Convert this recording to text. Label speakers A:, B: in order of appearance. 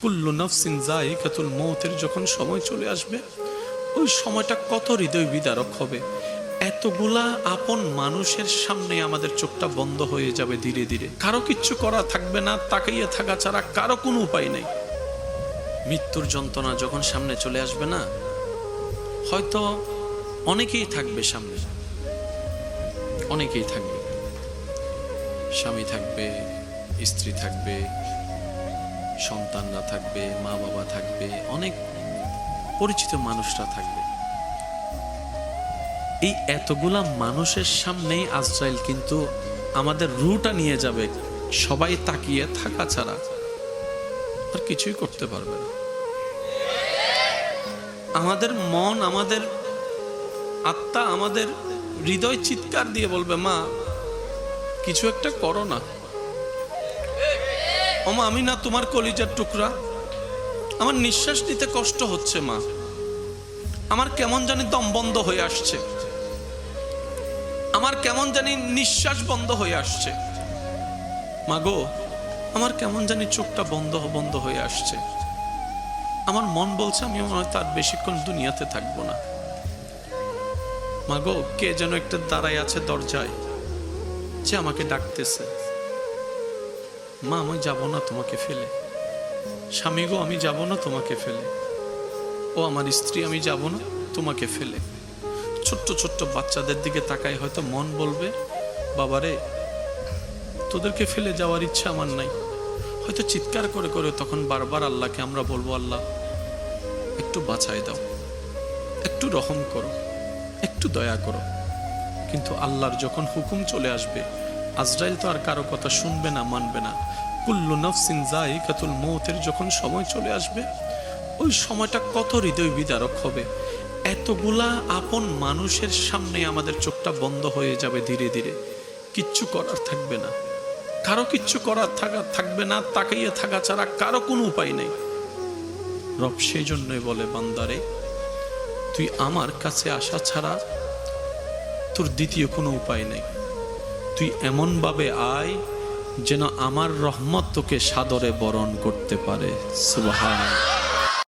A: কুল্লু নাফসিন যায়িকাতুল মউতের যখন সময় চলে আসবে, ওই সময়টা কত হৃদয় বিদারক হবে। এতগুলা আপন মানুষের সামনে আমাদের চোখটা বন্ধ হয়ে যাবে ধীরে ধীরে। কারো কিচ্ছু করা থাকবে না, তাকাইয়ে থাকা ছাড়া কারো কোনো উপায় নেই। মৃত্যুর যন্ত্রণা যখন সামনে চলে আসবে না, হয়তো অনেকেই থাকবে সামনে, অনেকেই থাকবে, স্বামী থাকবে, স্ত্রী থাকবে, সন্তানরা থাকবে, মা বাবা থাকবে, অনেক পরিচিত মানুষরা থাকবে। এই এতগুলা মানুষের সামনেই আজরাইল কিন্তু আমাদের রুটা নিয়ে যাবে। সবাই তাকিয়ে থাকা ছাড়া আর কিছুই করতে পারবে না। আমাদের মন, আমাদের আত্মা, আমাদের হৃদয় চিৎকার দিয়ে বলবে, মা কিছু একটা করো না। ওমা আমি না তোমার কলিজার টুকরা, আমার নিঃশ্বাস নিতে কষ্ট হচ্ছে মা, আমার কেমন জানি দম বন্ধ হয়ে আসছে, আমার কেমন জানি নিঃশ্বাস বন্ধ হয়ে আসছে, মা গো আমার কেমন জানি চোখটা বন্ধ বন্ধ হয়ে আসছে, আমার মন বলছে আমি তার বেশিক্ষণ দুনিয়াতে থাকবো না। মা গো কে যেন একটা দাঁড়ায় আছে দরজায়, যে আমাকে ডাকতেছে, মা আমি যাব না তোমাকে ফেলে, স্বামী গো আমি যাব না তোমাকে ফেলে, ও আমার স্ত্রী আমি যাব না তোমাকে ফেলে। ছোট্ট ছোট্ট বাচ্চাদের দিকে তাকাই, হয়তো মন বলবে, বাবারে তোদেরকে ফেলে যাওয়ার ইচ্ছা আমার নাই। হয়তো চিৎকার করে করে তখন বারবার আল্লাহকে আমরা বলবো, আল্লাহ একটু বাঁচাই দাও, একটু রহম করো, একটু দয়া করো। কিন্তু আল্লাহর যখন হুকুম চলে আসবে, আজরাইল তো আর কারো কথা শুনবে না, মানবে না। কুল্লু নাফসিন যায়িকাতুল মউতের যখন সময় চলে আসবে, ওই সময়টা কত হৃদয় বিদারক হবে। এতগুলা আপন মানুষের সামনে আমাদের চোখটা বন্ধ হয়ে যাবে ধীরে ধীরে। কিচ্ছু করার থাকবে না, কারো কিচ্ছু করার থাকবে না, তাকাইয়ে থাকা ছাড়া কারো কোনো উপায় নেই। রব সেই জন্যই বলে, বান্দারে তুই আমার কাছে আসা ছাড়া তোর দ্বিতীয় কোনো উপায় নেই। তুই এমন ভাবে আয় যেন আমার রহমত তোকে সাদরে বরণ করতে পারে। সুবহানাল্লাহ।